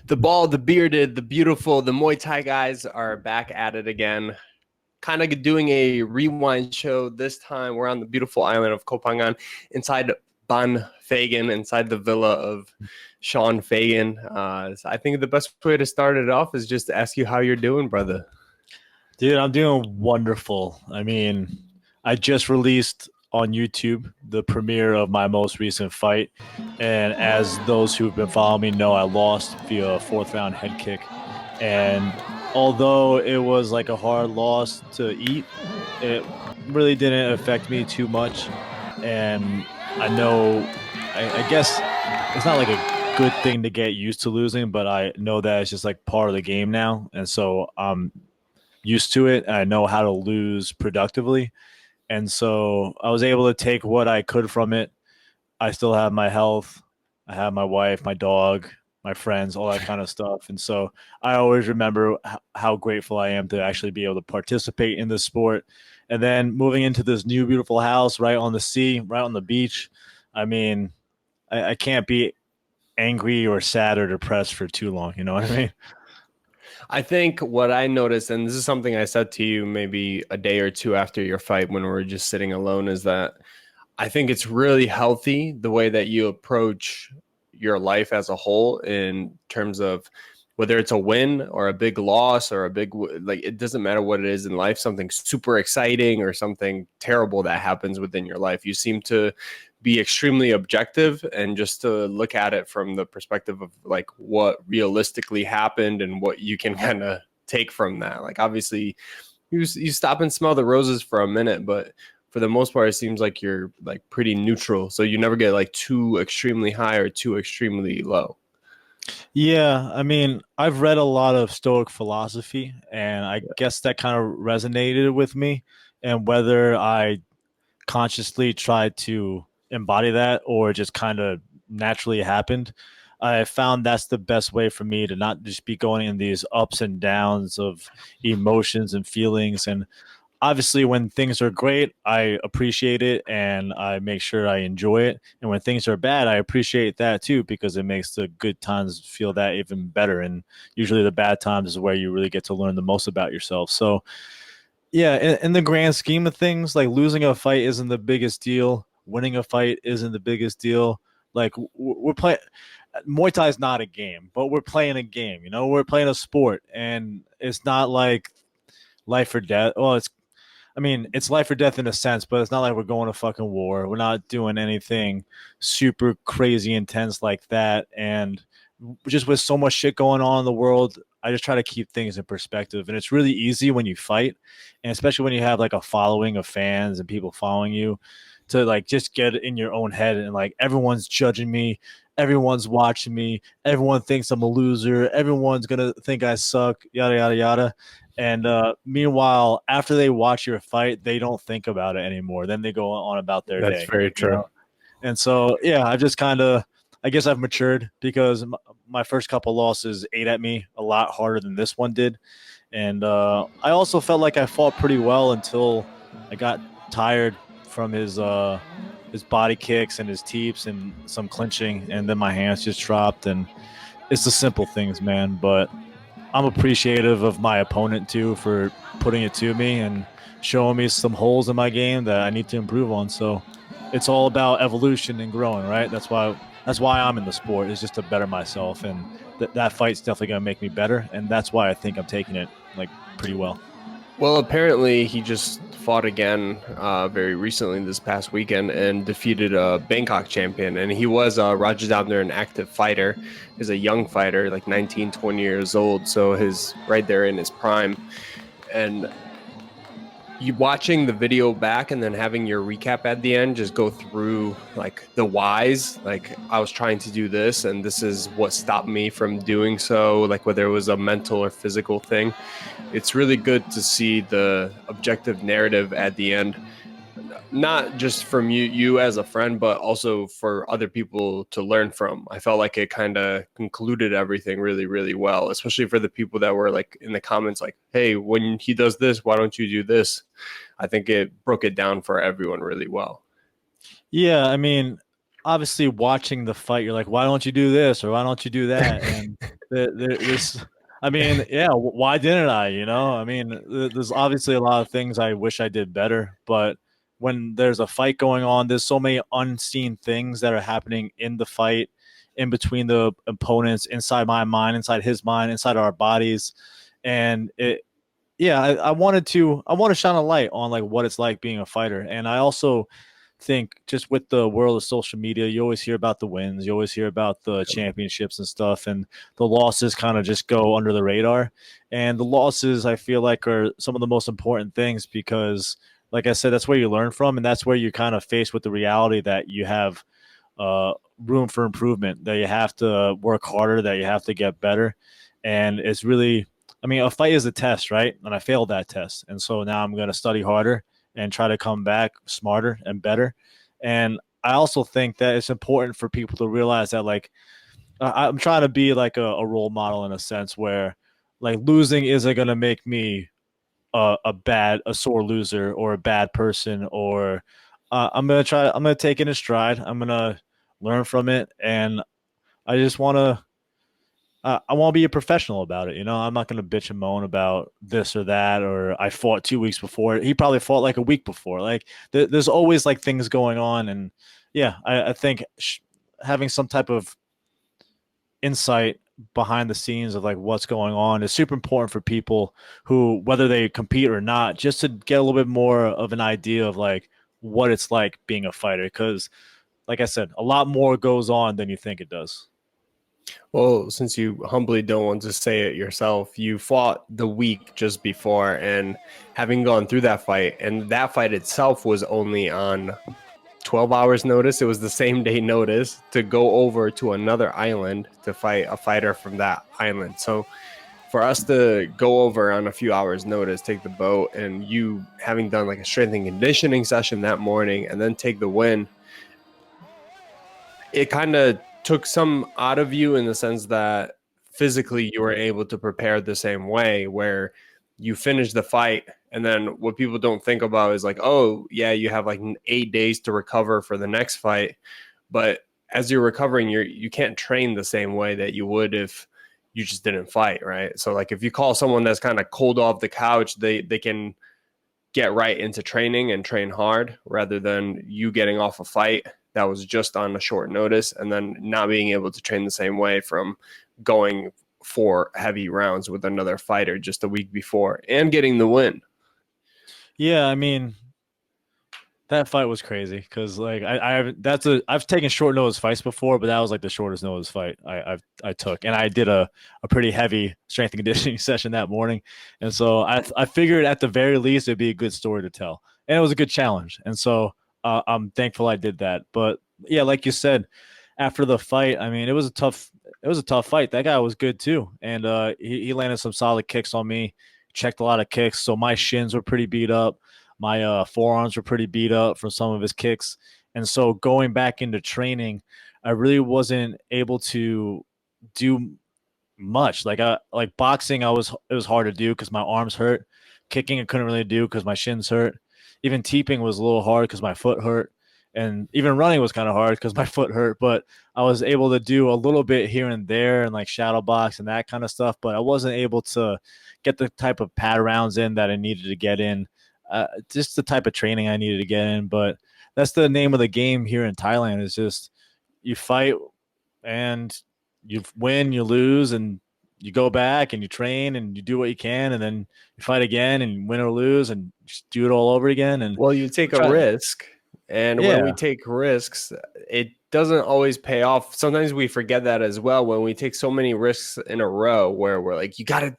The bald, the bearded, the beautiful, the Muay Thai guys are back at it again. Kind of doing a rewind show. This time we're on the beautiful island of Kopangan inside Fagan, inside the villa of Sean Fagan. So I think the best way to start it off is just to ask you how you're doing, brother. Dude, I'm doing wonderful. I mean, I just released on YouTube the premiere of my most recent fight. And as those who've been following me know, I lost via fourth round head kick. And although it was like a hard loss to eat, it really didn't affect me too much. And I know, I guess it's not like a good thing to get used to losing, but I know that it's just like part of the game now. And so I'm used to it. I know how to lose productively. And so I was able to take what I could from it. I still have my health. I have my wife, my dog, my friends, all that kind of stuff. And so I always remember how grateful I am to actually be able to participate in this sport. And then moving into this new beautiful house right on the sea, right on the beach. I mean, I can't be angry or sad or depressed for too long. You know what I mean? I think what I noticed, and this is something I said to you maybe a day or two after your fight when we were just sitting alone, is that I think it's really healthy the way that you approach your life as a whole in terms of whether it's a win or a big loss or a big, like, it doesn't matter what it is in life, something super exciting or something terrible that happens within your life. You seem to be extremely objective and just to look at it from the perspective of like what realistically happened and what you can kind of take from that. Like, obviously you stop and smell the roses for a minute, but for the most part, it seems like you're like pretty neutral. So you never get like too extremely high or too extremely low. Yeah, I mean, I've read a lot of Stoic philosophy, and I guess that kind of resonated with me. And whether I consciously tried to embody that or just kind of naturally happened, I found that's the best way for me to not just be going in these ups and downs of emotions and feelings. And obviously when things are great, I appreciate it and I make sure I enjoy it. And when things are bad, I appreciate that too, because it makes the good times feel that even better. And usually the bad times is where you really get to learn the most about yourself. So yeah, in the grand scheme of things, like losing a fight isn't the biggest deal. Winning a fight isn't the biggest deal. Like we're playing Muay Thai is not a game, but we're playing a game. You know, we're playing a sport, and it's not like life or death. Well, I mean, it's life or death in a sense, but it's not like we're going to fucking war. We're not doing anything super crazy intense like that. And just with so much shit going on in the world, I just try to keep things in perspective. And it's really easy when you fight, and especially when you have like a following of fans and people following you, to like just get in your own head and like everyone's judging me, everyone's watching me, everyone thinks I'm a loser, everyone's gonna think I suck, yada yada yada. And meanwhile, after they watch your fight, they don't think about it anymore. Then they go on about their That's day, very you true. know. And so, yeah, I've just kind of, I guess I've matured because my first couple losses ate at me a lot harder than this one did. And I also felt like I fought pretty well until I got tired from his body kicks and his teeps and some clinching, and then my hands just dropped. And it's the simple things, man. But I'm appreciative of my opponent too for putting it to me and showing me some holes in my game that I need to improve on. So it's all about evolution and growing, right? That's why I'm in the sport, is just to better myself, and that fight's definitely gonna make me better, and that's why I think I'm taking it like pretty well. Well, apparently he just fought again very recently this past weekend and defeated a Bangkok champion. And he was Roger down there, an active fighter. He's a young fighter, like 19, 20 years old. So his right there in his prime. And you watching the video back and then having your recap at the end just go through like the whys, like I was trying to do this and this is what stopped me from doing so, like whether it was a mental or physical thing. It's really good to see the objective narrative at the end, not just from you as a friend, but also for other people to learn from. I felt like it kind of concluded everything really, really well, especially for the people that were like in the comments, like, hey, when he does this, why don't you do this? I think it broke it down for everyone really well. Yeah, I mean, obviously watching the fight, you're like, why don't you do this or why don't you do that? And This, I mean, yeah, why didn't I? I mean, there's obviously a lot of things I wish I did better, but when there's a fight going on, there's so many unseen things that are happening in the fight, in between the opponents, inside my mind, inside his mind, inside our bodies, and yeah, I want to shine a light on like what it's like being a fighter, and I also think just with the world of social media, you always hear about the wins, you always hear about the championships and stuff, and the losses kind of just go under the radar. And the losses, I feel like, are some of the most important things because, like I said, that's where you learn from, and that's where you kind of face with the reality that you have room for improvement, that you have to work harder, that you have to get better, and it's really. I mean, a fight is a test, right? And I failed that test. And so now I'm going to study harder and try to come back smarter and better. And I also think that it's important for people to realize that, like, I'm trying to be like a role model in a sense where, like, losing isn't going to make me a sore loser or a bad person, or I'm going to take it in stride. I'm going to learn from it. And I just want to, I want to be a professional about it. I'm not going to bitch and moan about this or that, or I fought 2 weeks before. He probably fought like a week before. Like there's always like things going on, and yeah, I think having some type of insight behind the scenes of like what's going on is super important for people who, whether they compete or not, just to get a little bit more of an idea of like what it's like being a fighter. Because, like I said, a lot more goes on than you think it does. Well, since you humbly don't want to say it yourself, you fought the week just before, and having gone through that fight, and that fight itself was only on 12 hours notice. It was the same day notice to go over to another island to fight a fighter from that island. So for us to go over on a few hours notice, take the boat, and you having done like a strength and conditioning session that morning and then take the win, it kind of took some out of you in the sense that physically you were able to prepare the same way, where you finish the fight, and then what people don't think about is like, oh yeah, you have like 8 days to recover for the next fight. But as you're recovering, you can't train the same way that you would if you just didn't fight, right? So like if you call someone that's kind of cold off the couch, they can get right into training and train hard, rather than you getting off a fight that was just on a short notice and then not being able to train the same way from going for heavy rounds with another fighter just a week before and getting the win. Yeah, I mean, that fight was crazy because like I've taken short notice fights before, but that was like the shortest notice fight I took, and I did a pretty heavy strength and conditioning session that morning, and so I figured at the very least it'd be a good story to tell, and it was a good challenge, and so I'm thankful I did that. But yeah, like you said, after the fight, I mean it was a tough fight. That guy was good too, and he landed some solid kicks on me, checked a lot of kicks, so my shins were pretty beat up, my forearms were pretty beat up from some of his kicks. And so going back into training, I really wasn't able to do much. Like boxing, it was hard to do because my arms hurt. Kicking I couldn't really do because my shins hurt. Even teeping was a little hard because my foot hurt. And even running was kind of hard because my foot hurt. But I was able to do a little bit here and there and like shadow box and that kind of stuff. But I wasn't able to get the type of pad rounds in that I needed to get in, just the type of training I needed to get in. But that's the name of the game here in Thailand. Is just you fight and you win, you lose, and you go back and you train and you do what you can, and then you fight again and you win or lose and just do it all over again. And Well, you take a try, risk, and when we yeah, take risks, it doesn't always pay off. Sometimes we forget that as well when we take so many risks in a row where we're like, you got to,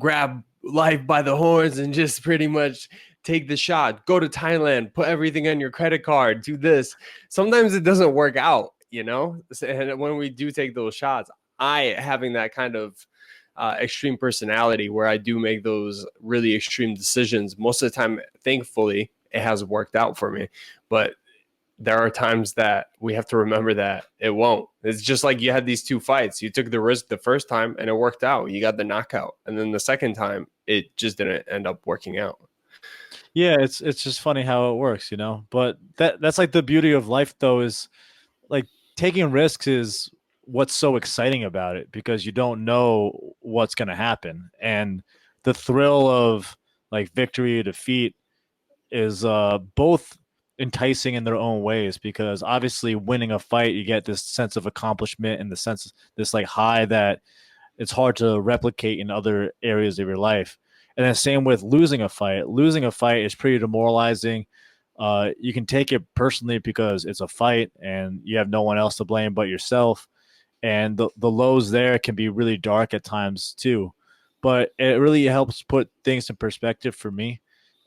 grab life by the horns and just pretty much take the shot. Go to Thailand, put everything on your credit card, do this. Sometimes it doesn't work out, And when we do take those shots, I having that kind of extreme personality where I do make those really extreme decisions. Most of the time, thankfully, it has worked out for me. But there are times that we have to remember that it won't. It's just like you had these two fights. You took the risk the first time and it worked out. You got the knockout. And then the second time, it just didn't end up working out. yeah, it's just funny how it works, But that's like the beauty of life, though, is like taking risks is what's so exciting about it, because you don't know what's going to happen. And the thrill of like victory or defeat is both enticing in their own ways, because obviously winning a fight, you get this sense of accomplishment and the sense, this like high that it's hard to replicate in other areas of your life. And then same with losing a fight. Losing a fight is pretty demoralizing. You can take it personally because it's a fight and you have no one else to blame but yourself. And the lows there can be really dark at times too. But it really helps put things in perspective for me,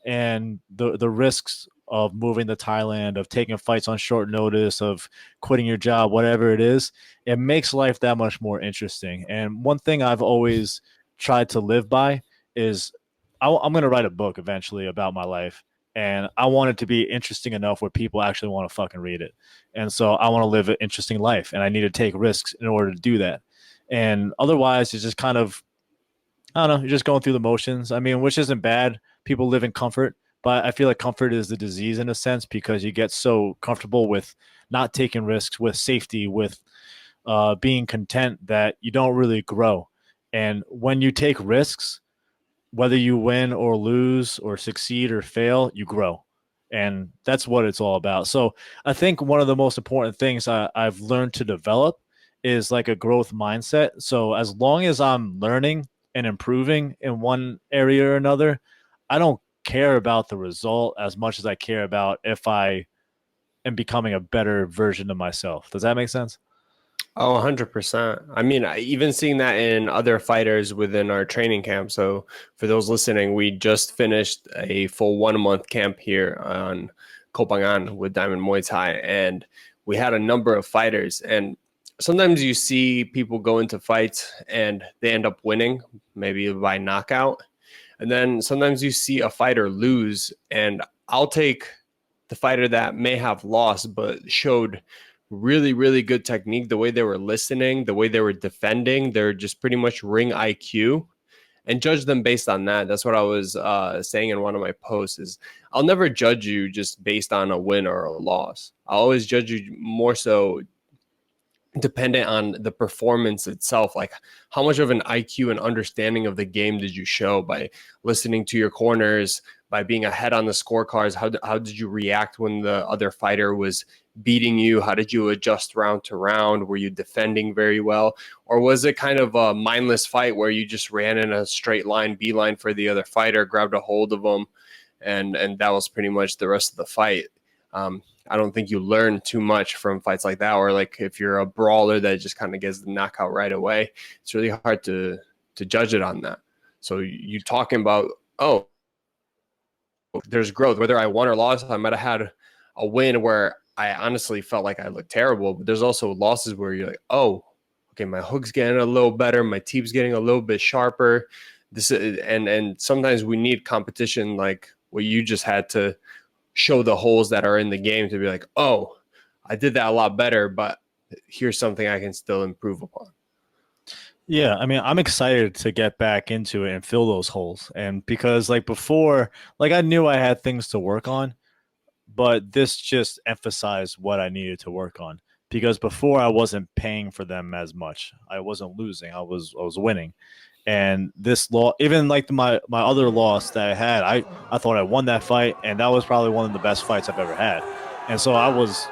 and the risks of moving to Thailand, of taking fights on short notice, of quitting your job, whatever it is, it makes life that much more interesting. And one thing I've always tried to live by is I'm going to write a book eventually about my life. And I want it to be interesting enough where people actually want to fucking read it. And so I want to live an interesting life, and I need to take risks in order to do that. And otherwise, it's just kind of, I don't know, you're just going through the motions. I mean, which isn't bad. People live in comfort, but I feel like comfort is the disease in a sense, because you get so comfortable with not taking risks, with safety, with being content, that you don't really grow. And when you take risks, whether you win or lose or succeed or fail, you grow. And that's what it's all about. So I think one of the most important things I've learned to develop is like a growth mindset. So as long as I'm learning and improving in one area or another, I don't care about the result as much as I care about if I am becoming a better version of myself. Does that make sense? Oh, 100%. I mean, even seeing that in other fighters within our training camp. So, for those listening, we just finished a full 1 month camp here on Kopangan with Diamond Muay Thai, and we had a number of fighters. And sometimes you see people go into fights and they end up winning, maybe by knockout. And then sometimes you see a fighter lose, and I'll take the fighter that may have lost but showed really, really good technique, the way they were listening, the way they were defending, they're just pretty much ring IQ, and judge them based on that. That's what I was saying in one of my posts is I'll never judge you just based on a win or a loss. I'll always judge you more so dependent on the performance itself, like how much of an IQ and understanding of the game did you show by listening to your corners, by being ahead on the scorecards. How did you react when the other fighter was beating you? How did you adjust round to round? Were you defending very well, or was it kind of a mindless fight where you just ran in a straight line, beeline for the other fighter, grabbed a hold of them, and that was pretty much the rest of the fight? I don't think you learn too much from fights like that, or like if you're a brawler that just kind of gets the knockout right away, it's really hard to judge it on that. So you talking about, oh, there's growth. Whether I won or lost, I might have had a win where I honestly felt like I looked terrible, but there's also losses where you're like, oh, okay, my hook's getting a little better, my teep's getting a little bit sharper. This and sometimes we need competition like what you just had to show the holes that are in the game to be like, oh, I did that a lot better, but here's something I can still improve upon. Yeah, I mean, I'm excited to get back into it and fill those holes. And because like before, like I knew I had things to work on, but this just emphasized what I needed to work on. Because before I wasn't paying for them as much. I wasn't losing. I was winning. And this law, even like my other loss that I had, I thought I won that fight, and that was probably one of the best fights I've ever had. And so I was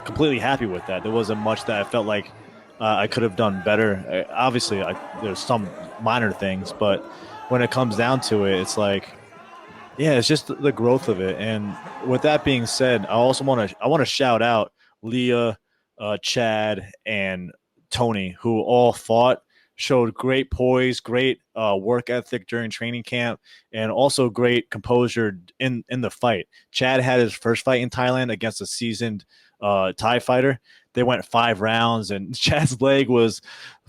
completely happy with that. There wasn't much that I felt like I could have done better. Obviously, there's some minor things, but when it comes down to it, it's like, yeah, it's just the growth of it. And with that being said, I want to shout out Leah, Chad, and Tony, who all fought, showed great poise, great work ethic during training camp, and also great composure in the fight. Chad had his first fight in Thailand against a seasoned Thai fighter. They went 5 rounds, and Chad's leg was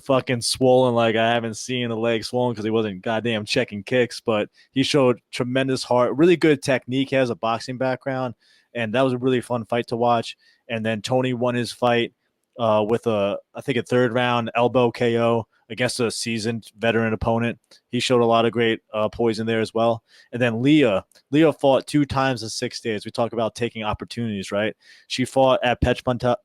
fucking swollen like I haven't seen a leg swollen, because he wasn't goddamn checking kicks. But he showed tremendous heart, really good technique. He has a boxing background, and that was a really fun fight to watch. And then Tony won his fight with I think a 3rd round elbow KO against a seasoned veteran opponent. He showed a lot of great poise in there as well. And then Leah fought 2 times in 6 days. We talk about taking opportunities, right? She fought at Pechbuncha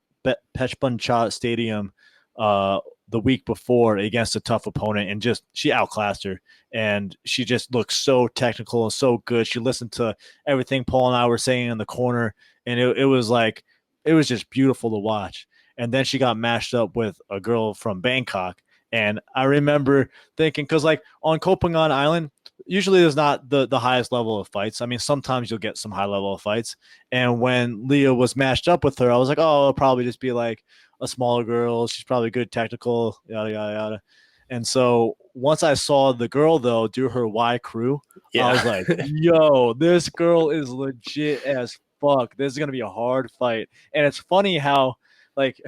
Stadium uh, the week before against a tough opponent, and just she outclassed her, and she just looked so technical and so good. She listened to everything Paul and I were saying in the corner, and it was like it was just beautiful to watch. And then she got matched up with a girl from Bangkok, and I remember thinking, because like on Koh Phangan Island, usually there's not the highest level of fights. I mean, sometimes you'll get some high level of fights. And when Leah was matched up with her, I was like, oh, it'll probably just be like a smaller girl. She's probably good technical, yada yada yada. And so once I saw the girl though do her Y crew, I Yeah. was like, yo, this girl is legit as fuck. This is gonna be a hard fight. And it's funny how like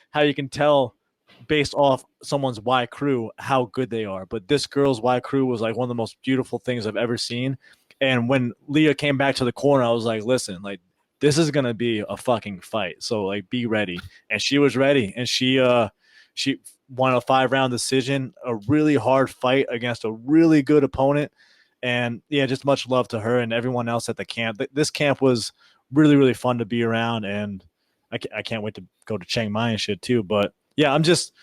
how you can tell based off someone's Y crew how good they are. But this girl's Y crew was like one of the most beautiful things I've ever seen. And when Leah came back to the corner, I was like, listen, like this is gonna be a fucking fight. So like be ready. And she was ready. And she won a 5 round decision, a really hard fight against a really good opponent. And yeah, just much love to her and everyone else at the camp. This camp was really, really fun to be around. And I can't wait to go to Chiang Mai and shit too. But yeah, I'm just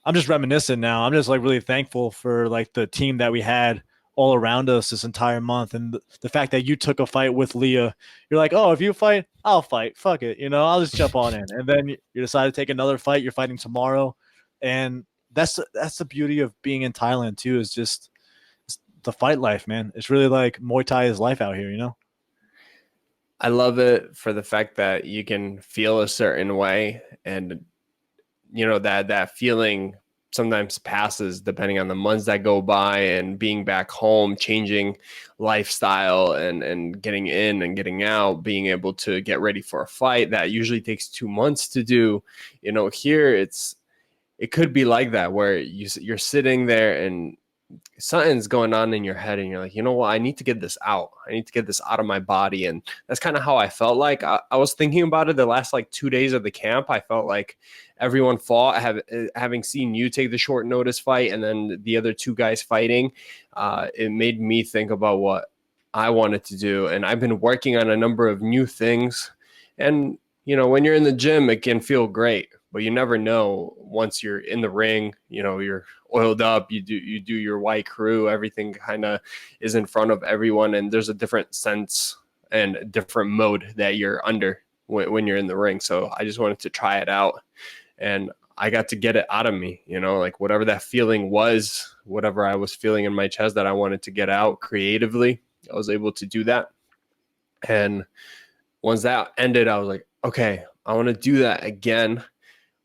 reminiscing now. I'm just like really thankful for like the team that we had all around us this entire month, and the fact that you took a fight with Leah. You're like, oh, if you fight, I'll fight. Fuck it, I'll just jump on in. And then you decide to take another fight. You're fighting tomorrow, and that's the beauty of being in Thailand too. Is just it's the fight life, man. It's really like Muay Thai is life out here. I love it for the fact that you can feel a certain way, and that feeling sometimes passes depending on the months that go by, and being back home, changing lifestyle, and getting in and getting out, being able to get ready for a fight that usually takes 2 months to do. Here it could be like that, where you're sitting there and something's going on in your head, and you're like, you know what, I need to get this out. I need to get this out of my body. And that's kind of how I felt like. I was thinking about it the last like 2 days of the camp. I felt like everyone fought. Having seen you take the short notice fight and then the other two guys fighting, it made me think about what I wanted to do. And I've been working on a number of new things. And when you're in the gym, it can feel great, but you never know once you're in the ring. You're oiled up, you do your white crew, everything kind of is in front of everyone, and there's a different sense and a different mode that you're under when you're in the ring. So I just wanted to try it out, and I got to get it out of me, like whatever that feeling was, whatever I was feeling in my chest that I wanted to get out creatively, I was able to do that. And once that ended, I was like, okay, I want to do that again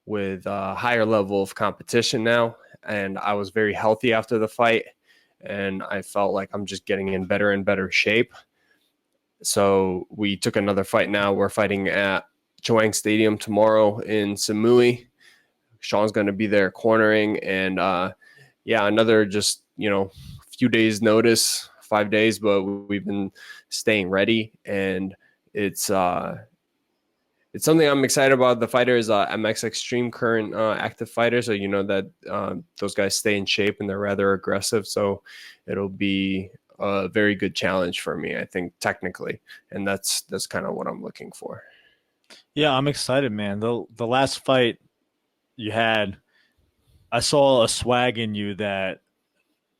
with a higher level of competition now. And I was very healthy after the fight, and I felt like I'm just getting in better and better shape. So we took another fight now. We're fighting at Choang Stadium tomorrow in Samui. Sean's going to be there cornering, and another just, few days notice, 5 days, but we've been staying ready, and it's something I'm excited about. The fighter is MX Extreme current active fighter, so that those guys stay in shape and they're rather aggressive. So it'll be a very good challenge for me, I think, technically, and that's kind of what I'm looking for. Yeah, I'm excited, man. The last fight you had, I saw a swag in you that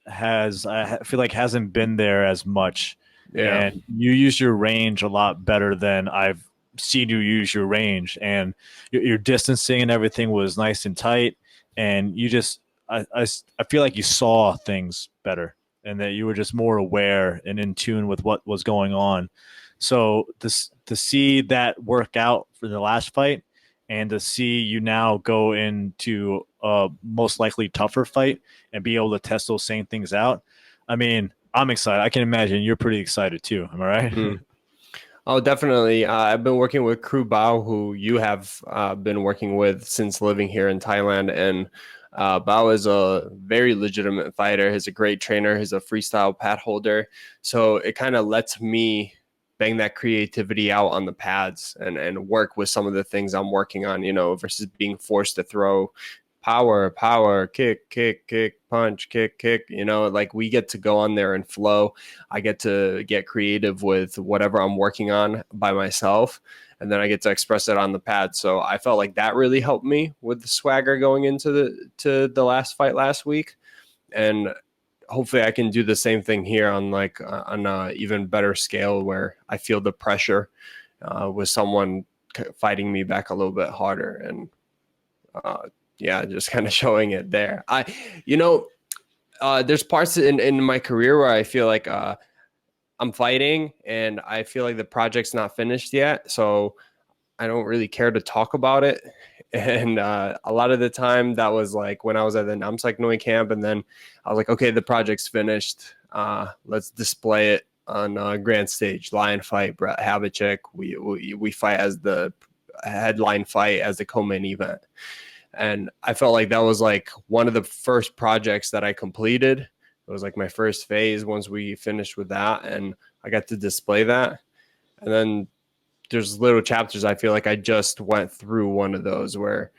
I feel like hasn't been there as much, Yeah. and you use your range a lot better than I've seen you use your range, and your distancing and everything was nice and tight, and you just I feel like you saw things better, and that you were just more aware and in tune with what was going on. So this to see that work out for the last fight, and to see you now go into a most likely tougher fight and be able to test those same things out. I mean, I'm excited. I can imagine you're pretty excited too. Am I right? Mm. Oh, definitely. I've been working with Crew Bao, who you have been working with since living here in Thailand. And Bao is a very legitimate fighter. He's a great trainer. He's a freestyle pad holder. So it kind of lets me bang that creativity out on the pads and work with some of the things I'm working on, versus being forced to throw power, power, kick, kick, kick, punch, kick, kick. Like we get to go on there and flow. I get to get creative with whatever I'm working on by myself, and then I get to express it on the pad. So I felt like that really helped me with the swagger going into the last fight last week, and hopefully I can do the same thing here on on a even better scale where I feel the pressure with someone fighting me back a little bit harder. And yeah, just kind of showing it there. There's parts in my career where I feel like I'm fighting and I feel like the project's not finished yet. So I don't really care to talk about it. And a lot of the time that was like when I was at the Namsak Noi camp, and then I was like, okay, the project's finished. Let's display it on grand stage, lion fight, Brett Havlicek. We fight as the headline fight as the co-main event. And I felt like that was like one of the first projects that I completed. It was like my first phase once we finished with that, and I got to display that. And then there's little chapters I feel like I just went through one of those where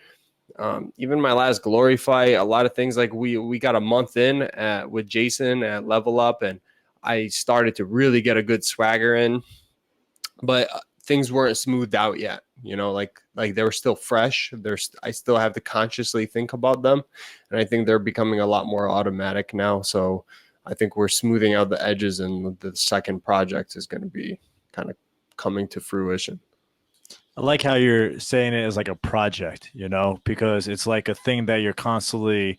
even my last glory fight, a lot of things like we got a month in with Jason at Level Up, and I started to really get a good swagger in, but things weren't smoothed out yet. Like they were still fresh. I still have to consciously think about them, and I think they're becoming a lot more automatic now. So I think we're smoothing out the edges, and the second project is going to be kind of coming to fruition. I like how you're saying it as like a project, because it's like a thing that you're constantly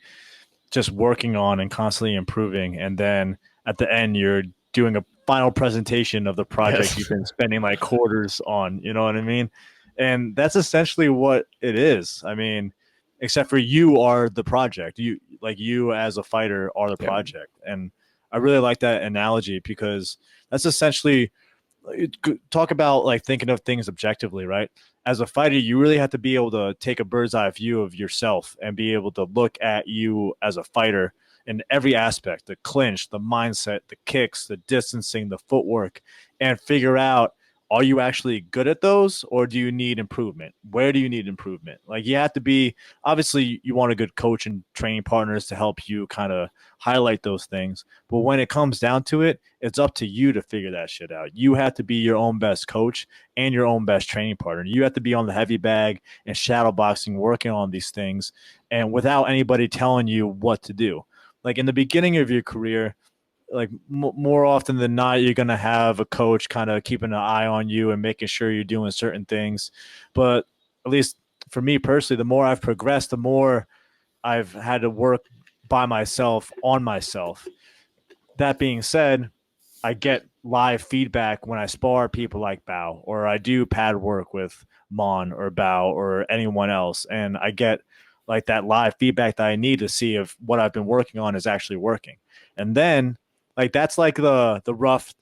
just working on and constantly improving. And then at the end, you're doing a final presentation of the project Yes. you've been spending like quarters on, you know what I mean? And that's essentially what it is. I mean, except for you are the project. You as a fighter are the project. And I really like that analogy because that's essentially talk about like thinking of things objectively, right? As a fighter, you really have to be able to take a bird's eye view of yourself and be able to look at you as a fighter in every aspect, the clinch, the mindset, the kicks, the distancing, the footwork, and figure out, are you actually good at those or do you need improvement? Where do you need improvement? Like you have to be, obviously you want a good coach and training partners to help you kind of highlight those things. But when it comes down to it, it's up to you to figure that shit out. You have to be your own best coach and your own best training partner. You have to be on the heavy bag and shadow boxing, working on these things, and without anybody telling you what to do. Like in the beginning of your career, like more often than not, you're going to have a coach kind of keeping an eye on you and making sure you're doing certain things. But at least for me personally, the more I've progressed, the more I've had to work by myself on myself. That being said, I get live feedback when I spar people like Bao, or I do pad work with Mon or Bao or anyone else. And I get like that live feedback that I need to see if what I've been working on is actually working. And then like that's like the rough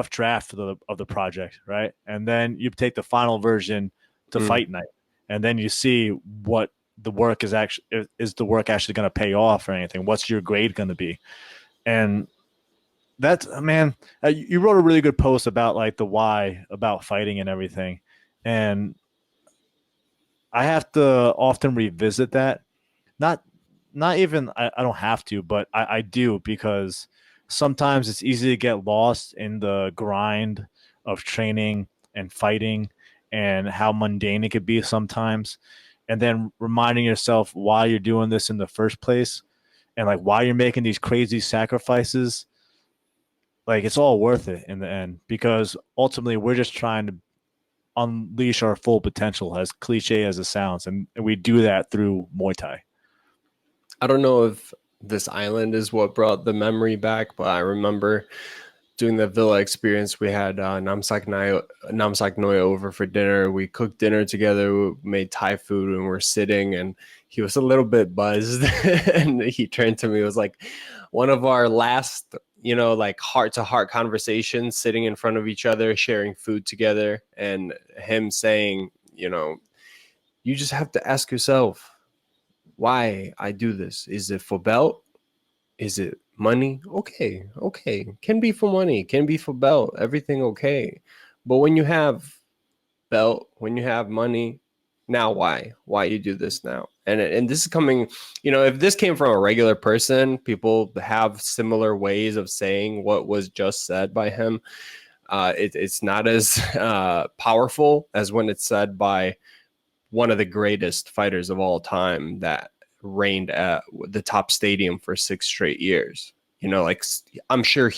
draft of the project, right? And then you take the final version to fight night, and then you see what the work is actually is the work actually going to pay off or anything. What's your grade going to be? And that's, man, you wrote a really good post about like the why about fighting and everything, and I have to often revisit that. Not not even I don't have to, but I do because sometimes it's easy to get lost in the grind of training and fighting and how mundane it could be sometimes. And then reminding yourself why you're doing this in the first place and like why you're making these crazy sacrifices. Like it's all worth it in the end because ultimately we're just trying to unleash our full potential, as cliche as it sounds. And we do that through Muay Thai. I don't know if this island is what brought the memory back, but I remember doing the villa experience. We had Namsak Noi over for dinner. We cooked dinner together, we made Thai food, and we're sitting, and he was a little bit buzzed. And he turned to me, it was like one of our last, like heart to heart conversations, sitting in front of each other, sharing food together, and him saying, you just have to ask yourself, why I do this. Is it for belt? Is it money? Okay. Can be for money, can be for belt, everything okay. But when you have belt, when you have money, now why? Why you do this now? And this is coming, if this came from a regular person, people have similar ways of saying what was just said by him. It's not as powerful as when it's said by one of the greatest fighters of all time that reigned at the top stadium for 6 straight years. Like, I'm sure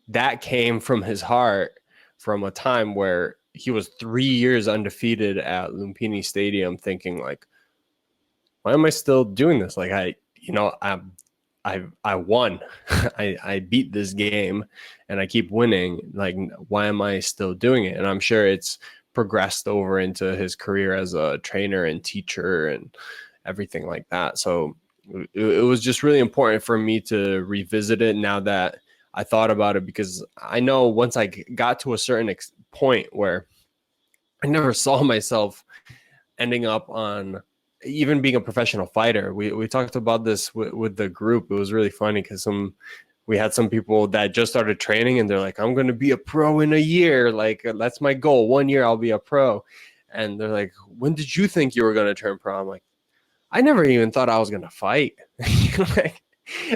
that came from his heart, from a time where he was 3 years undefeated at Lumpini Stadium, thinking like, why am I still doing this? Like, I won. I beat this game and I keep winning. Like, why am I still doing it? And I'm sure it's progressed over into his career as a trainer and teacher and everything like that. So it was just really important for me to revisit it now that I thought about it, because I know once I got to a certain point where I never saw myself ending up on even being a professional fighter. We talked about this with the group. It was really funny because we had some people that just started training and they're like, I'm going to be a pro in a year. Like, that's my goal. 1 year I'll be a pro. And they're like, when did you think you were going to turn pro? I'm like, I never even thought I was going to fight. Like,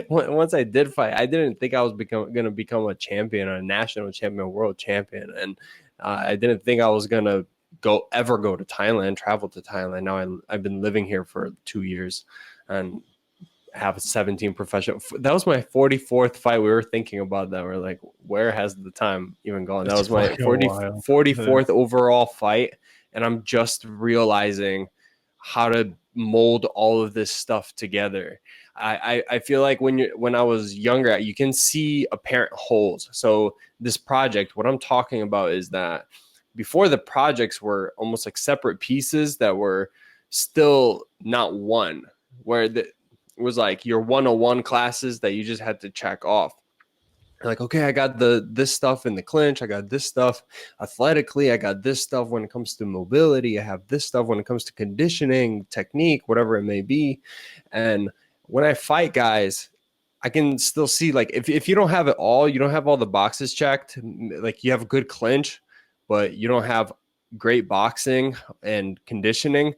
once I did fight, I didn't think I was going to become a champion, a national champion, world champion. And I didn't think I was going to ever go to Thailand, travel to Thailand. Now I've been living here for 2 years and have 17 professional. That was my 44th fight. We were thinking about that. We're like, where has the time even gone? That was my 44th overall fight. And I'm just realizing how to mold all of this stuff together. I feel like when I was younger, you can see apparent holes. So this project, what I'm talking about is that before, the projects were almost like separate pieces that were still not one, where it was like your 101 classes that you just had to check off. Like, okay, I got this stuff in the clinch, I got this stuff athletically, I got this stuff when it comes to mobility, I have this stuff when it comes to conditioning, technique, whatever it may be. And when I fight guys, I can still see, like, if you don't have it all, you don't have all the boxes checked, like you have a good clinch, but you don't have great boxing and conditioning,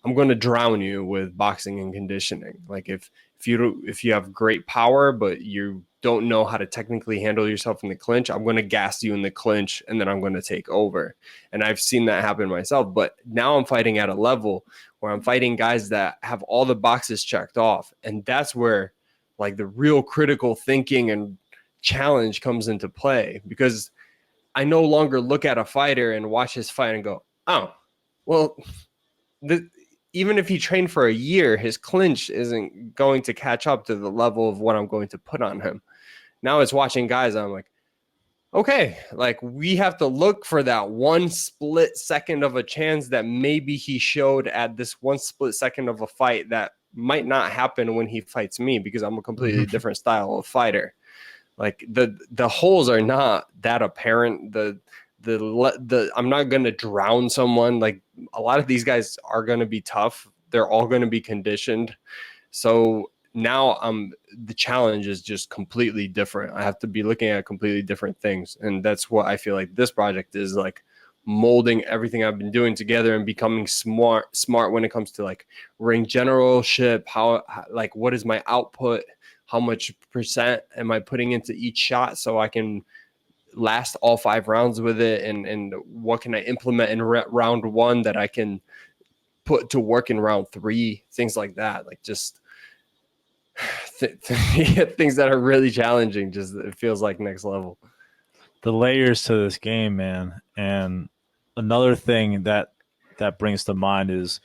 I'm going to drown you with boxing and conditioning. Like, if you have great power, but you don't know how to technically handle yourself in the clinch, I'm going to gas you in the clinch and then I'm going to take over. And I've seen that happen myself. But now I'm fighting at a level where I'm fighting guys that have all the boxes checked off. And that's where, like, the real critical thinking and challenge comes into play, because I no longer look at a fighter and watch his fight and go, oh, well, even if he trained for a year, his clinch isn't going to catch up to the level of what I'm going to put on him. Now it's watching guys, I'm like, okay, like, we have to look for that one split second of a chance that maybe he showed at this one split second of a fight that might not happen when he fights me, because I'm a completely different style of fighter. Like, the holes are not that apparent. I'm not going to drown someone. Like, a lot of these guys are going to be tough. They're all going to be conditioned. So now the challenge is just completely different. I have to be looking at completely different things. And that's what I feel like this project is, like, molding everything I've been doing together and becoming smart when it comes to, like, ring generalship, how like, what is my output? How much percent am I putting into each shot so I can last all 5 rounds with it? And what can I implement in round 1 that I can put to work in round 3? Things like that. Like, just things that are really challenging. Just, it feels like next level. The layers to this game, man. And another thing that brings to mind is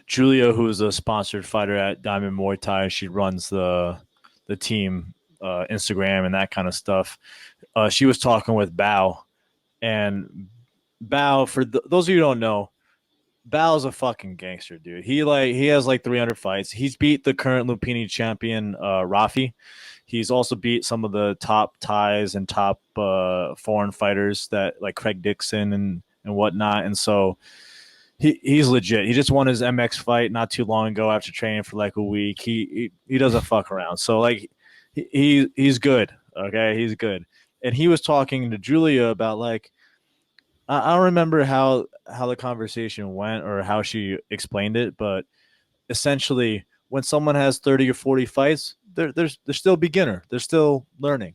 Julia, who's a sponsored fighter at Diamond Muay Thai. She runs the team Instagram and that kind of stuff. She was talking with Bao, and Bao, for those of you who don't know, Bao's a fucking gangster, dude. He has like 300 fights. He's beat the current Lumpini champion, Rafi. He's also beat some of the top Thais and top foreign fighters, that like Craig Dixon and whatnot. And so he's legit. He just won his MX fight not too long ago after training for like a week. He doesn't fuck around. So, like, he's good. Okay, he's good. And he was talking to Julia about, like, I don't remember how the conversation went or how she explained it, but essentially when someone has 30 or 40 fights, they're still beginner. They're still learning,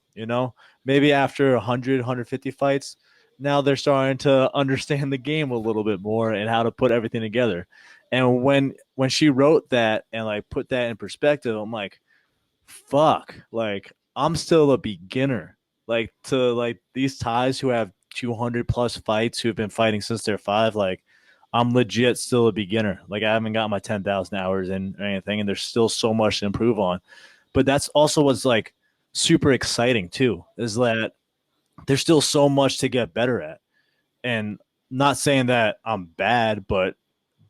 Maybe after 100, 150 fights, now they're starting to understand the game a little bit more and how to put everything together. And when she wrote that and like put that in perspective, I'm like, fuck, like I'm still a beginner. Like to like these Thais who have 200 plus fights who have been fighting since they're 5, like I'm legit still a beginner. Like I haven't got my 10,000 hours in or anything, and there's still so much to improve on. But that's also what's like super exciting too, is that there's still so much to get better at. And not saying that I'm bad, but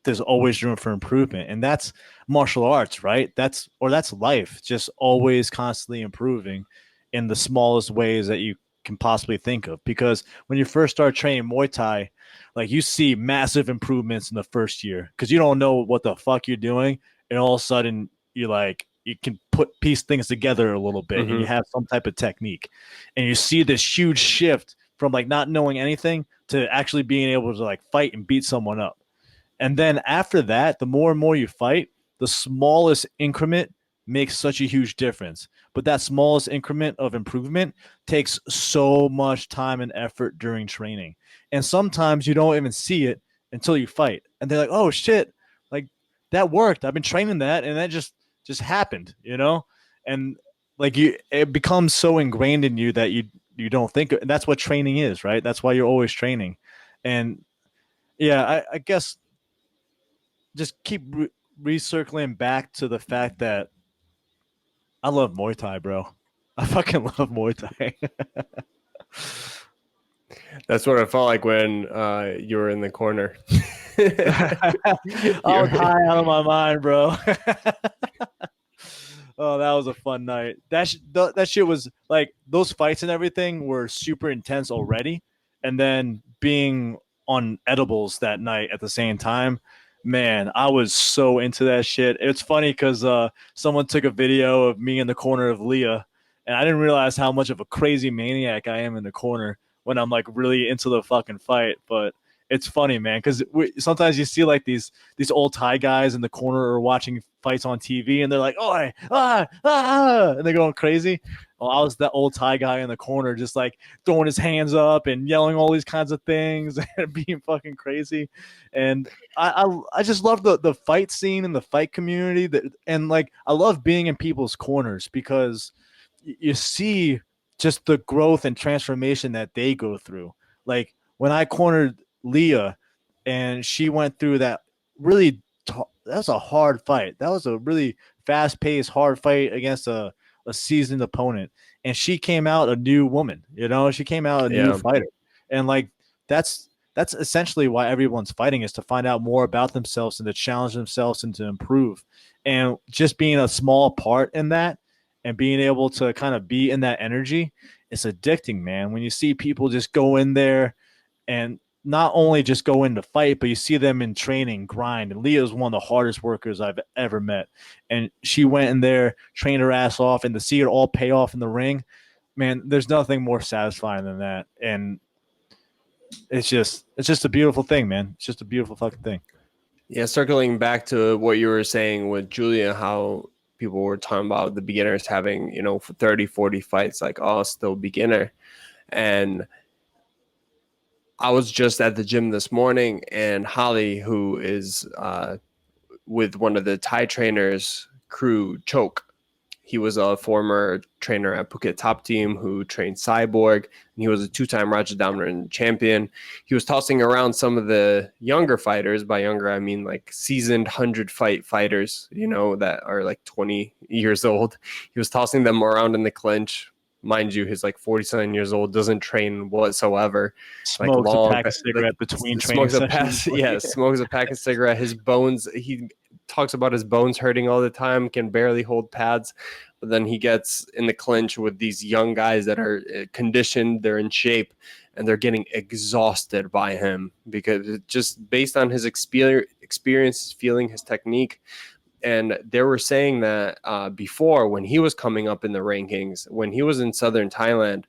there's always room for improvement. And that's martial arts, right? That's life, just always constantly improving in the smallest ways that you can possibly think of. Because when you first start training Muay Thai, like you see massive improvements in the first year because you don't know what the fuck you're doing. And all of a sudden you can piece things together a little bit and you Hmm. have some type of technique. And you see this huge shift from like not knowing anything to actually being able to like fight and beat someone up. And then after that, the more and more you fight, the smallest increment makes such a huge difference. But that smallest increment of improvement takes so much time and effort during training. And sometimes you don't even see it until you fight. And they're like, "Oh shit, like that worked. I've been training that and that just happened." And like it becomes so ingrained in you that you don't think and that's what training is, right? That's why you're always training. And yeah, I guess just keep recircling back to the fact that I love Muay Thai, bro. I fucking love Muay Thai. That's what it felt like when you were in the corner. I was You're- high out of my mind, bro. Oh, that was a fun night. That shit was like those fights and everything were super intense already, and then being on edibles that night at the same time, man, I was so into that shit. It's funny because someone took a video of me in the corner of Leah, and I didn't realize how much of a crazy maniac I am in the corner when I'm like really into the fucking fight. But it's funny, man, because sometimes you see like these old Thai guys in the corner or watching fights on TV, and they're like, "Oh, and they're going crazy." Well, I was that old Thai guy in the corner, just like throwing his hands up and yelling all these kinds of things and being fucking crazy. And I just love the fight scene and the fight community and like I love being in people's corners because you see just the growth and transformation that they go through. Like when I cornered Leah and she went through that really that was a hard fight. That was a really fast-paced hard fight against a seasoned opponent, and she came out a new woman. She came out a new yeah. fighter. And like that's essentially why everyone's fighting, is to find out more about themselves and to challenge themselves and to improve. And just being a small part in that and being able to kind of be in that energy, it's addicting, man. When you see people just go in there and not only just go in to fight, but you see them in training, grind. And Leah is one of the hardest workers I've ever met. And she went in there, trained her ass off, and to see it all pay off in the ring, man, there's nothing more satisfying than that. And it's just a beautiful thing, man. It's just a beautiful fucking thing. Yeah, circling back to what you were saying with Julia, how people were talking about the beginners having, 30, 40 fights, like, oh, still beginner. And I was just at the gym this morning, and Holly, who is with one of the Thai trainers, crew Choke. He was a former trainer at Phuket Top Team who trained Cyborg, and he was a two-time Raja Dominant champion. He was tossing around some of the younger fighters. By younger, I mean like seasoned 100-fight fighters, that are like 20 years old. He was tossing them around in the clinch. Mind you, he's like 47 years old, doesn't train whatsoever. Like Smokes a long, pack of like cigarette between training smokes a sessions. pass. Yeah, smokes a pack of cigarette. His bones, he talks about his bones hurting all the time, can barely hold pads. But then he gets in the clinch with these young guys that are conditioned, they're in shape, and they're getting exhausted by him because just based on his experience, his feeling, his technique. And they were saying that before, when he was coming up in the rankings, when he was in southern Thailand,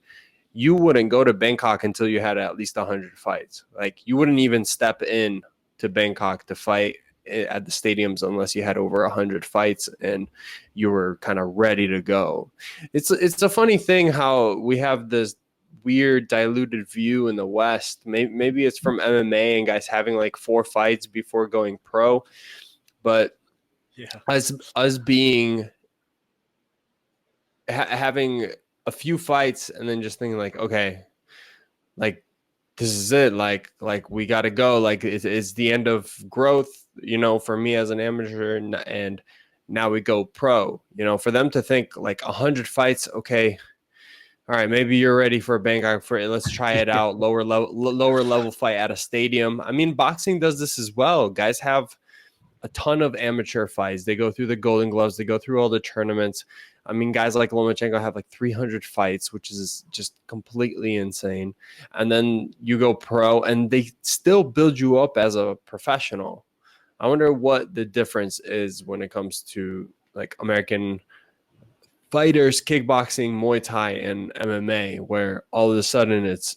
you wouldn't go to Bangkok until you had at least 100 fights. Like you wouldn't even step in to Bangkok to fight at the stadiums unless you had over 100 fights and you were kind of ready to go. It's a funny thing how we have this weird diluted view in the West. Maybe it's from MMA and guys having like 4 fights before going pro, but Yeah. us being having a few fights and then just thinking like, okay, like this is it, like we got to go, like it's the end of growth, for me as an amateur, and now we go pro. For them to think like 100 fights, okay, all right, maybe you're ready for a Bangkok for it. Let's try it out. Lower level fight at a stadium. I mean, boxing does this as well. Guys have a ton of amateur fights. They go through the Golden Gloves. They go through all the tournaments. I mean, guys like Lomachenko have like 300 fights, which is just completely insane. And then you go pro, and they still build you up as a professional. I wonder what the difference is when it comes to like American fighters, kickboxing, Muay Thai, and MMA, where all of a sudden it's,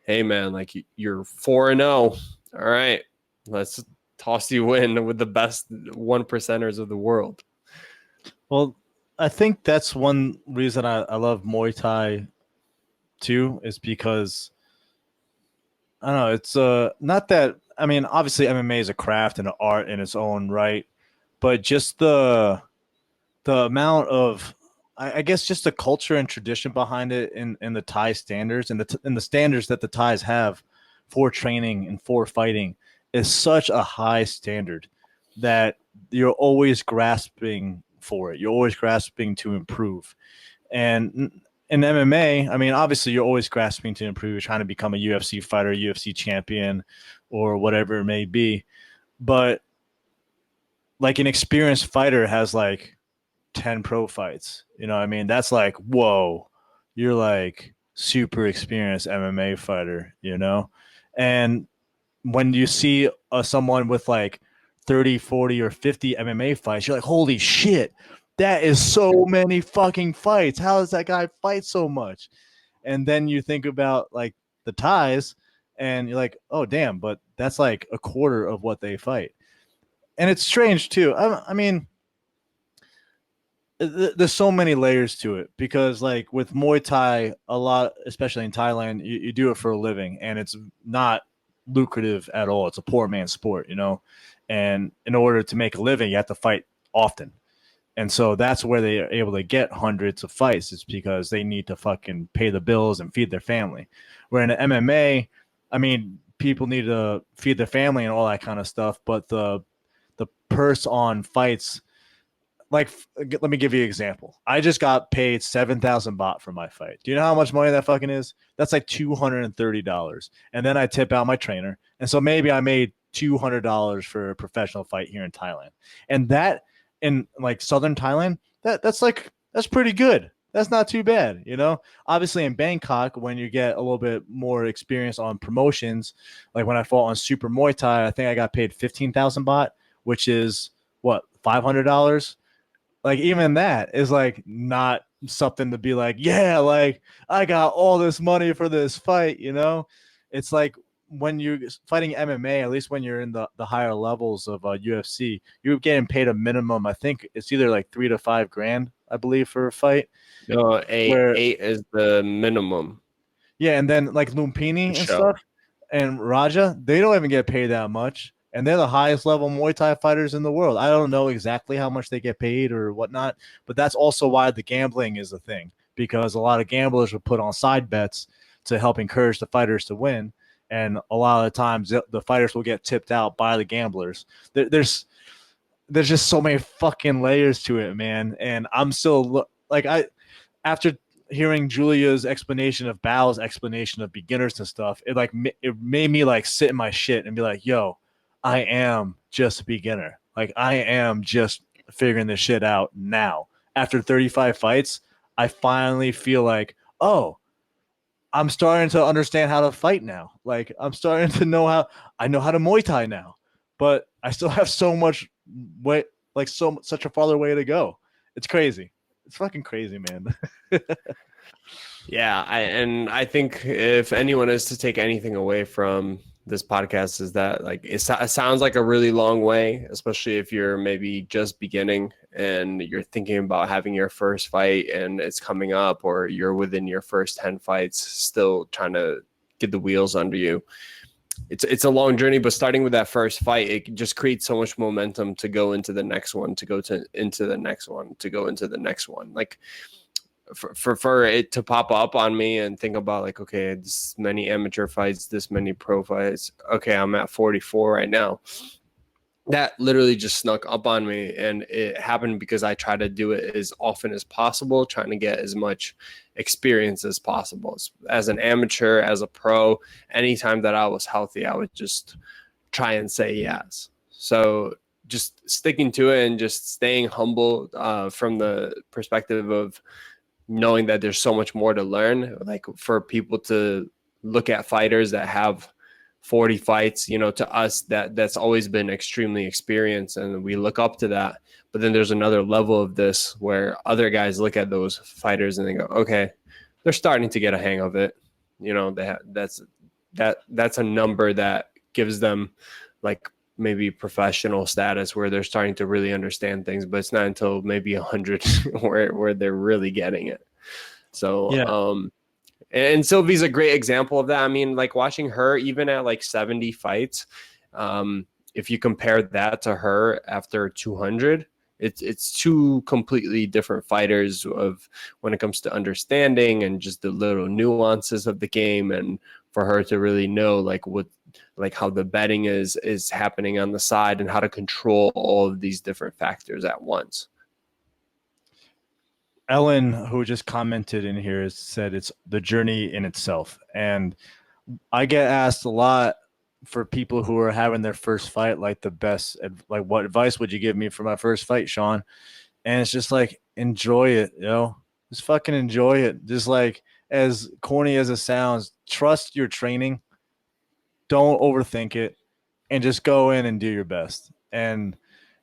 hey man, like you're 4-0. All right, let's toss you in with the best 1%ers of the world. Well, I think that's one reason I love Muay Thai too, is because I don't know, it's not that, I mean, obviously MMA is a craft and an art in its own right, but just the amount of, I guess, just the culture and tradition behind it in the Thai standards, and the standards that the Thais have for training and for fighting is such a high standard that you're always grasping for it. You're always grasping to improve. And in MMA, I mean, obviously you're always grasping to improve. You're trying to become a UFC fighter, UFC champion, or whatever it may be. But like an experienced fighter has like 10 pro fights. You know what I mean? That's like, whoa, you're like super experienced MMA fighter, you know? And when you see someone with like 30, 40, or 50 MMA fights, you're like, holy shit, that is so many fucking fights. How does that guy fight so much? And then you think about like the Thais, and you're like, oh, damn, but that's like a quarter of what they fight. And it's strange too. I mean, there's so many layers to it, because like with Muay Thai, a lot, especially in Thailand, you do it for a living, and it's not lucrative at all. It's a poor man's sport, you know? And in order to make a living, you have to fight often. And so that's where they are able to get hundreds of fights. It's because they need to fucking pay the bills and feed their family. Where in MMA, I mean, people need to feed their family and all that kind of stuff, but the purse on fights, like, let me give you an example. I just got paid 7,000 baht for my fight. Do you know how much money that fucking is? That's like $230. And then I tip out my trainer. And so maybe I made $200 for a professional fight here in Thailand. And that, in like southern Thailand, that's pretty good. That's not too bad, you know? Obviously in Bangkok, when you get a little bit more experience on promotions, like when I fought on Super Muay Thai, I think I got paid 15,000 baht, which is what, $500? Like even that is like not something to be like, yeah, like I got all this money for this fight, you know? It's like when you're fighting MMA, at least when you're in the higher levels of UFC, you're getting paid a minimum. I think it's either like 3 to 5 grand, I believe, for a fight. No, eight Where, eight is the minimum yeah, and then like to Lumpini and show. stuff and Raja, they don't even get paid that much. And they're the highest level Muay Thai fighters in the world. I don't know exactly how much they get paid or whatnot, but that's also why the gambling is a thing, because a lot of gamblers will put on side bets to help encourage the fighters to win. And a lot of the times the fighters will get tipped out by the gamblers. There's just so many fucking layers to it, man. And I'm still like, after hearing Julia's explanation of Bao's explanation of beginners and stuff, it made me like sit in my shit and be like, yo, I am just a beginner. Like I am just figuring this shit out now. After 35 fights, I finally feel like, oh, I'm starting to understand how to fight now. Like I'm starting to know how I know how to Muay Thai now, but I still have so much way, like such a farther way to go. It's crazy. It's fucking crazy, man. Yeah, I think if anyone is to take anything away from this podcast is that like it sounds like a really long way, especially if you're maybe just beginning and you're thinking about having your first fight and it's coming up, or you're within your first 10 fights still trying to get the wheels under you. It's a long journey, but starting with that first fight, it just creates so much momentum to go into the next one, to go to into the next one, to go into the next one. Like for it to pop up on me and think about like, okay, this many amateur fights, this many pro fights. Okay, I'm at 44 right now. That literally just snuck up on me, and it happened because I try to do it as often as possible, trying to get as much experience as possible. As an amateur, as a pro, anytime that I was healthy, I would just try and say yes. So just sticking to it and just staying humble from the perspective of knowing that there's so much more to learn. Like for people to look at fighters that have 40 fights, you know, to us that's always been extremely experienced and we look up to that. But then there's another level of this where other guys look at those fighters and they go, okay, they're starting to get a hang of it. You know, that's a number that gives them like maybe professional status where they're starting to really understand things, but it's not until maybe 100 where they're really getting it. So, Yeah. And Sylvie's a great example of that. I mean, like watching her even at like 70 fights, if you compare that to her after 200, it's two completely different fighters of when it comes to understanding and just the little nuances of the game, and for her to really know like how the betting is happening on the side and how to control all of these different factors at once. Ellen, who just commented in here, said it's the journey in itself. And I get asked a lot for people who are having their first fight, like like what advice would you give me for my first fight, Sean? And it's just like, enjoy it, just fucking enjoy it. Just like, as corny as it sounds, trust your training. Don't overthink it and just go in and do your best. And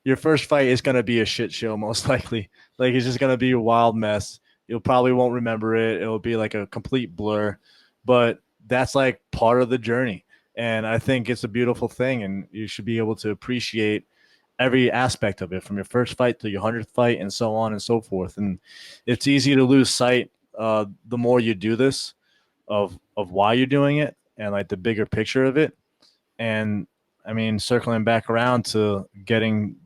your first fight is going to be a shit show, most likely. Like, it's just going to be a wild mess. You'll probably won't remember it. It'll be like a complete blur, but that's like part of the journey. And I think it's a beautiful thing, and you should be able to appreciate every aspect of it, from your first fight to your 100th fight and so on and so forth. And it's easy to lose sight the more you do this of why you're doing it and like the bigger picture of it. And I mean, circling back around to getting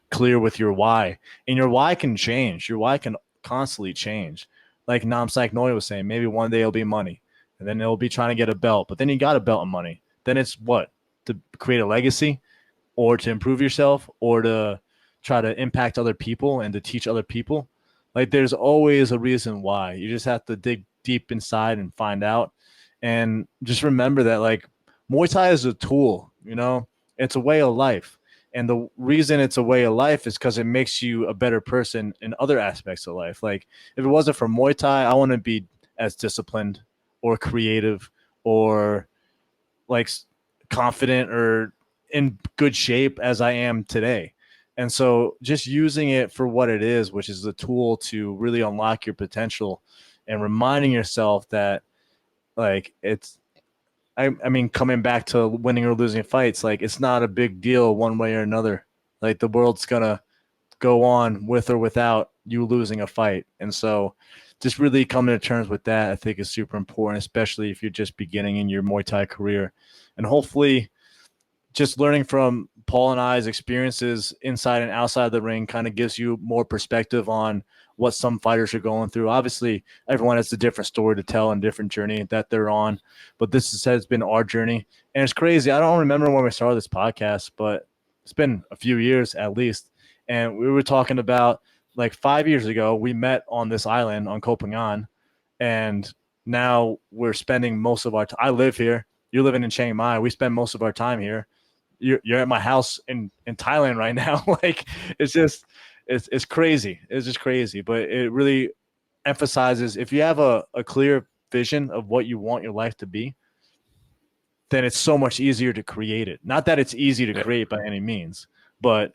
clear with your why, and your why can change. Your why can constantly change. Like Nam Sak Noi was saying, maybe one day it'll be money, and then it'll be trying to get a belt, but then you got a belt and money. Then it's what? To create a legacy, or to improve yourself, or to try to impact other people and to teach other people. Like, there's always a reason why. You just have to dig deep inside and find out. And just remember that, like, Muay Thai is a tool, it's a way of life. And the reason it's a way of life is because it makes you a better person in other aspects of life. Like, if it wasn't for Muay Thai, I wouldn't be as disciplined or creative or like confident or in good shape as I am today. And so just using it for what it is, which is a tool to really unlock your potential, and reminding yourself that, like, I mean, coming back to winning or losing fights, like, it's not a big deal one way or another. Like, the world's going to go on with or without you losing a fight. And so just really coming to terms with that, I think, is super important, especially if you're just beginning in your Muay Thai career. And hopefully just learning from Paul and I's experiences inside and outside the ring kind of gives you more perspective on what some fighters are going through. Obviously, everyone has a different story to tell and different journey that they're on, but has been our journey. And it's crazy. I don't remember when we started this podcast, but it's been a few years at least. And we were talking about, like, 5 years ago, we met on this island on Koh Phangan, and now we're spending most of our time. I live here. You're living in Chiang Mai. We spend most of our time here. You're at my house in Thailand right now. Like, it's crazy. It's just crazy. But it really emphasizes, if you have a clear vision of what you want your life to be, then it's so much easier to create it. Not that it's easy to create by any means, but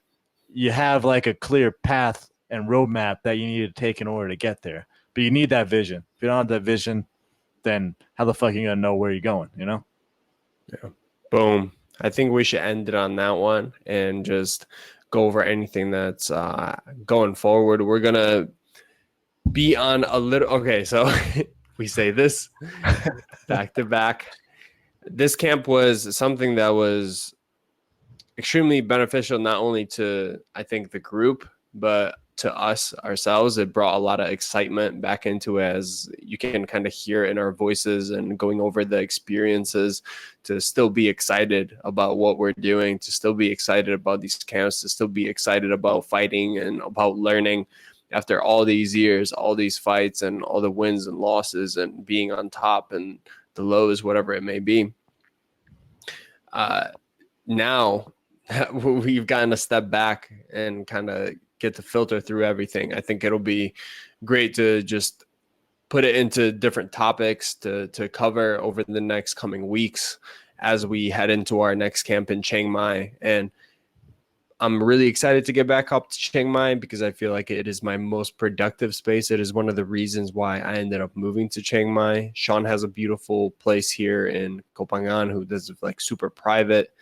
you have like a clear path and roadmap that you need to take in order to get there. But you need that vision. If you don't have that vision, then how the fuck are you gonna know where you're going, Yeah. Boom. I think we should end it on that one and just go over anything that's going forward. We're gonna be on a little. Okay, so we say this back to back. This camp was something that was extremely beneficial, not only to, I think, the group, but to us ourselves. It brought a lot of excitement back into it, as you can kind of hear in our voices and going over the experiences, to still be excited about what we're doing, to still be excited about these camps, to still be excited about fighting and about learning after all these years, all these fights and all the wins and losses and being on top and the lows, whatever it may be. Now we've gotten a step back and kind of get to filter through everything. I think it'll be great to just put it into different topics to cover over the next coming weeks as we head into our next camp in Chiang Mai. And I'm really excited to get back up to Chiang Mai because I feel like it is my most productive space. It is one of the reasons why I ended up moving to Chiang Mai. Sean has a beautiful place here in Koh Phangan who does like super private.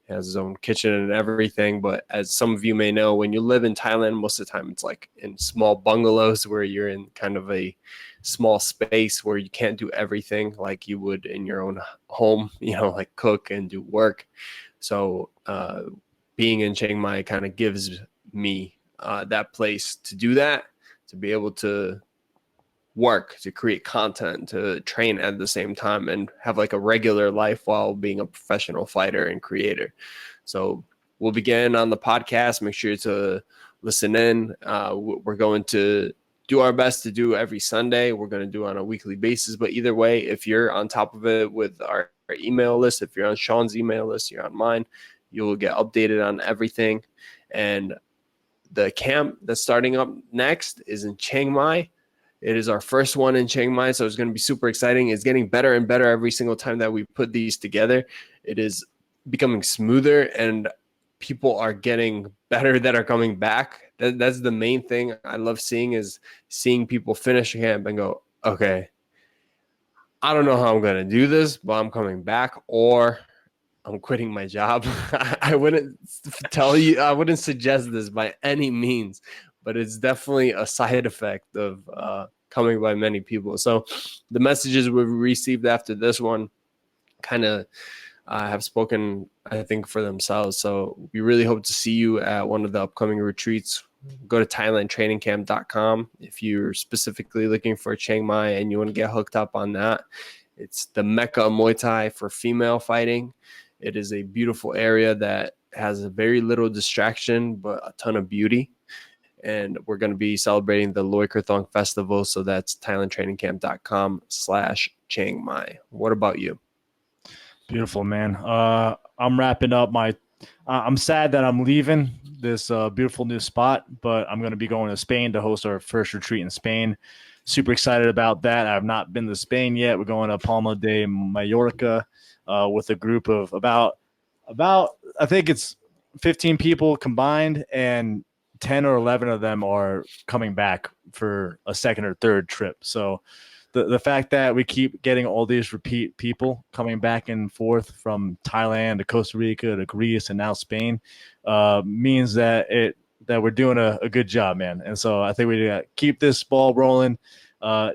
He has his own kitchen and everything. But as some of you may know, when you live in Thailand, most of the time it's like in small bungalows where you're in kind of a small space where you can't do everything like you would in your own home, like cook and do work. So being in Chiang Mai kind of gives me that place to do that, to be able to work, to create content, to train at the same time, and have like a regular life while being a professional fighter and creator. So we'll begin on the podcast. Make sure to listen in. We're going to do our best to do every Sunday. We're going to do on a weekly basis. But either way, if you're on top of it with our email list, if you're on Sean's email list, you're on mine, you will get updated on everything. And the camp that's starting up next is in Chiang Mai. It is our first one in Chiang Mai, so it's going to be super exciting. It's getting better and better every single time that we put these together. It is becoming smoother, and people are getting better that are coming back. That's the main thing I love seeing, is seeing people finish camp and go, okay, I don't know how I'm going to do this, but I'm coming back, or I'm quitting my job. I wouldn't I wouldn't suggest this by any means, but it's definitely a side effect of coming by many people. So the messages we've received after this one kind of have spoken, I think, for themselves. So we really hope to see you at one of the upcoming retreats. Go to thailandtrainingcamp.com if you're specifically looking for Chiang Mai and you want to get hooked up on that. It's the Mecca Muay Thai for female fighting. It is a beautiful area that has a very little distraction, but a ton of beauty. And we're going to be celebrating the Loy Krathong Festival. So that's thailandtrainingcamp.com/Chiang Mai. What about you? Beautiful, man. I'm wrapping up I'm sad that I'm leaving this beautiful new spot, but I'm going to be going to Spain to host our first retreat in Spain. Super excited about that. I've not been to Spain yet. We're going to Palma de Mallorca with a group of about I think it's 15 people combined, and 10 or 11 of them are coming back for a second or third trip. So the fact that we keep getting all these repeat people coming back and forth from Thailand to Costa Rica to Greece and now Spain means that we're doing a good job, man. And so I think we got to keep this ball rolling.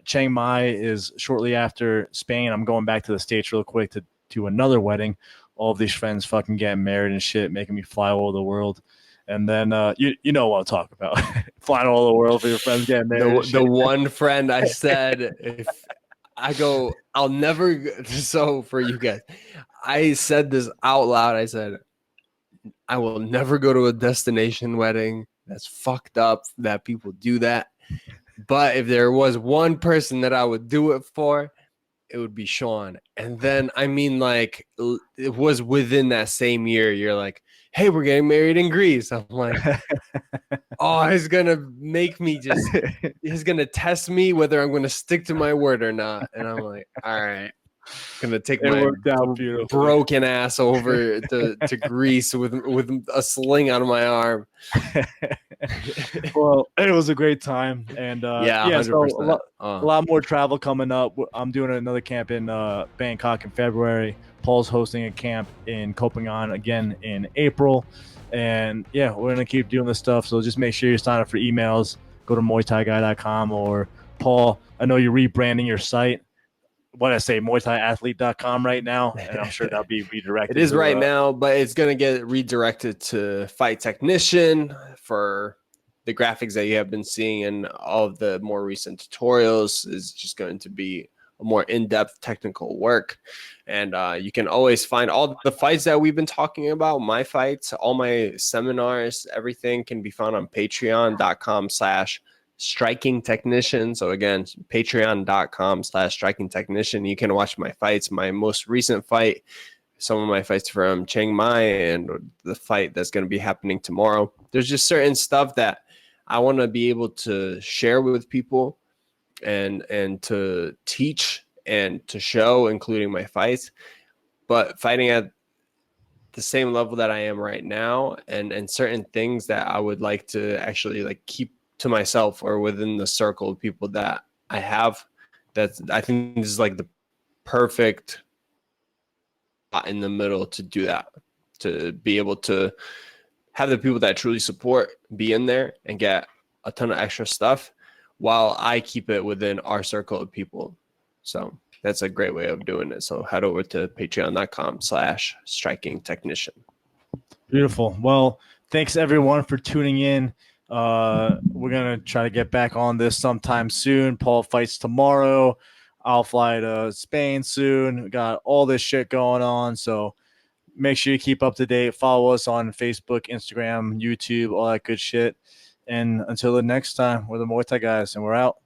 Chiang Mai is shortly after Spain. I'm going back to the States real quick to do another wedding. All of these friends fucking getting married and shit, making me fly all over the world. And then you know what I'm talking about. Flying all over the world for your friends getting married. The one friend I said, if I go, I'll never. So for you guys, I said this out loud. I said, I will never go to a destination wedding. That's fucked up that people do that. But if there was one person that I would do it for, it would be Sean. And then, I mean, like, it was within that same year. You're like, hey, we're getting married in Greece. I'm like, oh, he's going to make me he's going to test me whether I'm going to stick to my word or not. And I'm like, all right, Gonna take It my worked out beautifully. broken ass over to Greece with a sling on my arm. Well, it was a great time, and Yeah, yeah, so 100%. a lot more travel coming up. I'm doing another camp in Bangkok in February. Paul's hosting a camp in Copenhagen again in April, and yeah, we're gonna keep doing this stuff. So just make sure you sign up for emails. Go to muaythaiguy.com, or Paul, I know you're rebranding your site. What I say, muaythaiathlete.com right now, and I'm sure that'll be It redirected is to right now, but it's gonna get redirected to Fight Technician for the graphics that you have been seeing in all of the more recent tutorials. Is just going to be a more in-depth technical work, and you can always find all the fights that we've been talking about, my fights, all my seminars, everything can be found on patreon.com/striking technician. So again, patreon.com/striking technician. You can watch my fights. My most recent fight, some of my fights from Chiang Mai, and the fight that's going to be happening tomorrow. There's just certain stuff that I want to be able to share with people and to teach and to show, including my fights, but fighting at the same level that I am right now, and certain things that I would like to actually like keep to myself or within the circle of people that I have. That's, I think this is like the perfect spot in the middle to do that, to be able to have the people that truly support be in there and get a ton of extra stuff while I keep it within our circle of people. So that's a great way of doing it. So head over to patreon.com/striking technician. Beautiful. Well, thanks everyone for tuning in. We're gonna try to get back on this sometime soon. Paul fights tomorrow. I'll fly to Spain soon. We got all this shit going on, so make sure you keep up to date. Follow us on Facebook, Instagram, YouTube, all that good shit. And until the next time, we're the Muay Thai guys, and we're out.